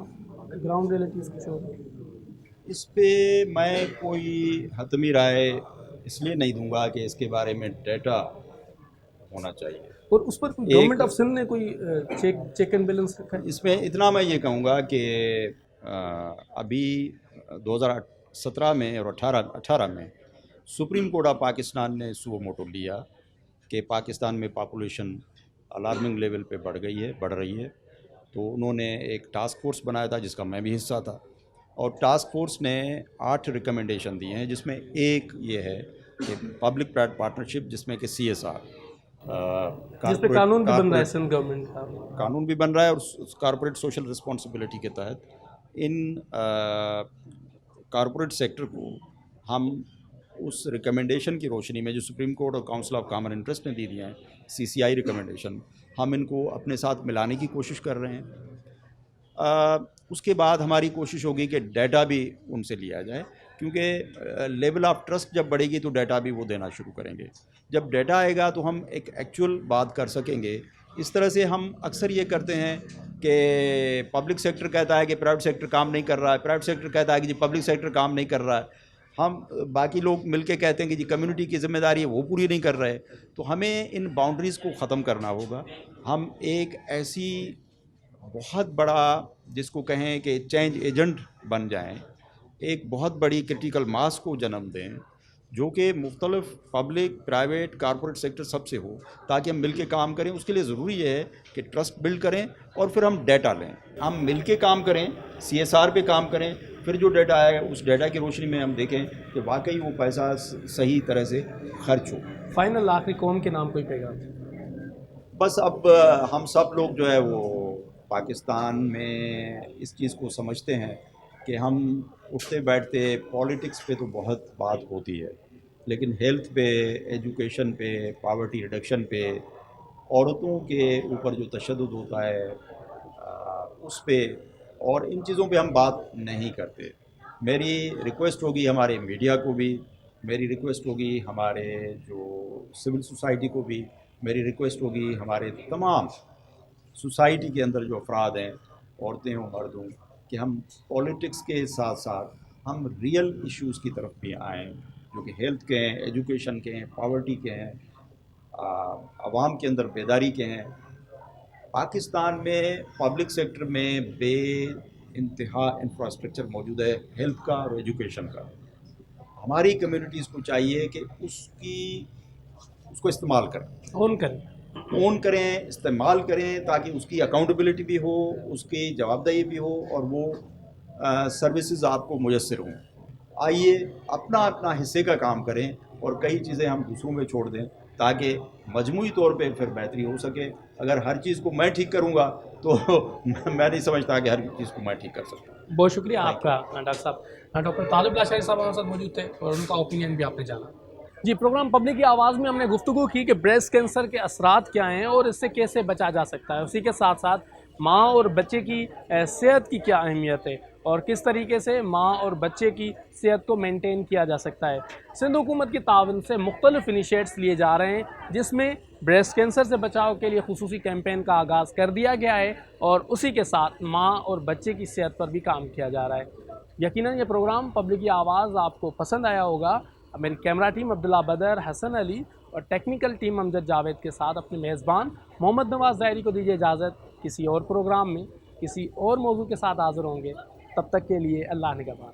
ग्राउंड रियलिटीज़ कुछ और? इस पे मैं कोई हतमी राय इसलिए नहीं दूंगा कि इसके बारे में डेटा होना चाहिए, और उस पर गवर्नमेंट ऑफ सिंध ने कोई चेक एंड बैलेंस रखा है? इसमें इतना मैं ये कहूँगा कि अभी 2017 में और 18 में सुप्रीम कोर्ट ऑफ पाकिस्तान ने सुओ मोटो लिया कि पाकिस्तान में पॉपुलेशन अलार्मिंग लेवल पे बढ़ रही है। तो उन्होंने एक टास्क फोर्स बनाया था जिसका मैं भी हिस्सा था, और टास्क फोर्स ने 8 रिकमेंडेशन दिए हैं, जिसमें एक ये है कि पब्लिक प्राइवेट पार्टनरशिप, जिसमें कि CSR जिस पे कानून भी बन रहा है, सिंध गवर्नमेंट का कानून भी बन रहा है, और कॉर्पोरेट सोशल रिस्पॉन्सिबिलिटी के तहत इन कॉर्पोरेट सेक्टर को हम उस रिकमेंडेशन की रोशनी में जो सुप्रीम कोर्ट और काउंसिल ऑफ कॉमन इंटरेस्ट ने दी दिए हैं, CCI रिकमेंडेशन, हम इनको अपने साथ मिलाने की कोशिश कर रहे हैं। उसके बाद हमारी कोशिश होगी कि डाटा भी उनसे लिया जाए, क्योंकि लेवल ऑफ ट्रस्ट जब बढ़ेगी तो डाटा भी वो देना शुरू करेंगे। जब डाटा आएगा तो हम एक एक्चुअल बात कर सकेंगे। इस तरह से हम अक्सर ये करते हैं कि पब्लिक सेक्टर कहता है कि प्राइवेट सेक्टर काम नहीं कर रहा है, प्राइवेट सेक्टर कहता है कि जी पब्लिक सेक्टर काम नहीं कर रहा है, हम बाकी लोग मिलके कहते हैं कि जी कम्युनिटी की जिम्मेदारी है वो पूरी नहीं कर रहे। तो हमें इन बाउंड्रीज़ को ख़त्म करना होगा। हम एक ऐसी बहुत बड़ा, जिसको कहें कि चेंज एजेंट बन जाएं, एक बहुत बड़ी क्रिटिकल मास को जन्म दें, जो कि मुख्तलिफ पब्लिक, प्राइवेट, कॉर्पोरेट सेक्टर सबसे हो, ताकि हम मिल के काम करें। उसके लिए ज़रूरी है कि ट्रस्ट बिल्ड करें और फिर हम डाटा लें, हम मिल के काम करें, CSR पे काम करें, फिर जो डाटा आएगा उस डाटा की रोशनी में हम देखें कि वाकई वो पैसा सही तरह से खर्च हो। फाइनल आखिरी कौम के नाम कोई पैगाम? बस अब हम सब लोग जो है वो पाकिस्तान में इस चीज़ को समझते हैं कि हम उठते बैठते पॉलिटिक्स पे तो बहुत बात होती है, लेकिन हेल्थ पे, एजुकेशन पे, पॉवर्टी रिडक्शन पे, औरतों के ऊपर जो तशद्दुद होता है उस पे, और इन चीज़ों पे हम बात नहीं करते। मेरी रिक्वेस्ट होगी हमारे मीडिया को भी, मेरी रिक्वेस्ट होगी हमारे जो सिविल सोसाइटी को भी, मेरी रिक्वेस्ट होगी हमारे तमाम सोसाइटी के अंदर जो अफराद हैं, औरतें हों मर्द हों, कि हम पॉलिटिक्स के साथ साथ हम रियल इश्यूज़ की तरफ भी आएँ, जो कि हेल्थ के हैं, एजुकेशन के हैं, पॉवर्टी के हैं, आवाम के अंदर बेदारी के हैं। पाकिस्तान में पब्लिक सेक्टर में बे इंतहा इंफ्रास्ट्रक्चर मौजूद है हेल्थ का और एजुकेशन का। हमारी कम्युनिटीज़ को चाहिए कि उसको इस्तेमाल करें, ओन करें, इस्तेमाल करें, ताकि उसकी अकाउंटेबिलिटी भी हो, उसकी जवाबदेही भी हो और वो सर्विसेज आपको मुयस्सर हों। आइए अपना अपना हिस्से का काम करें और कई चीज़ें हम दूसरों में छोड़ दें, ताकि मजमूई तौर पे फिर बेहतरी हो सके। अगर हर चीज़ को मैं ठीक करूँगा तो मैं नहीं समझता कि हर चीज़ को मैं ठीक कर सकता। बहुत शुक्रिया आपका डॉक्टर साहब। डॉक्टर तालिब लाशारी साहब हमारे साथ मौजूद थे और उनका ओपिनियन भी आपने जाना। जी, प्रोग्राम पब्लिक की आवाज़ में हमने गुफ्तगू की कि ब्रेस्ट कैंसर के असरात क्या हैं और इससे कैसे बचा जा सकता है। उसी के साथ साथ माँ और बच्चे की सेहत की क्या अहमियत है और किस तरीके से माँ और बच्चे की सेहत को मेंटेन किया जा सकता है। सिंध हुकूमत की तावन से मुख्तलिफ इनिशिएट्स लिए जा रहे हैं, जिसमें ब्रेस्ट कैंसर से बचाव के लिए खुसूसी कैंपेन का आगाज़ कर दिया गया है और उसी के साथ माँ और बच्चे की सेहत पर भी काम किया जा रहा है। यकीनन ये प्रोग्राम पब्लिक की आवाज़ आपको पसंद आया होगा। मेरी कैमरा टीम अब्दुल्ला बदर, हसन अली और टेक्निकल टीम अमजद जावेद के साथ अपने मेज़बान मोहम्मद नवाज़ दायरी को दीजिए इजाज़त। किसी और प्रोग्राम में किसी और मौजू के साथ हाज़िर होंगे, तब तक के लिए अल्लाह निगहबान।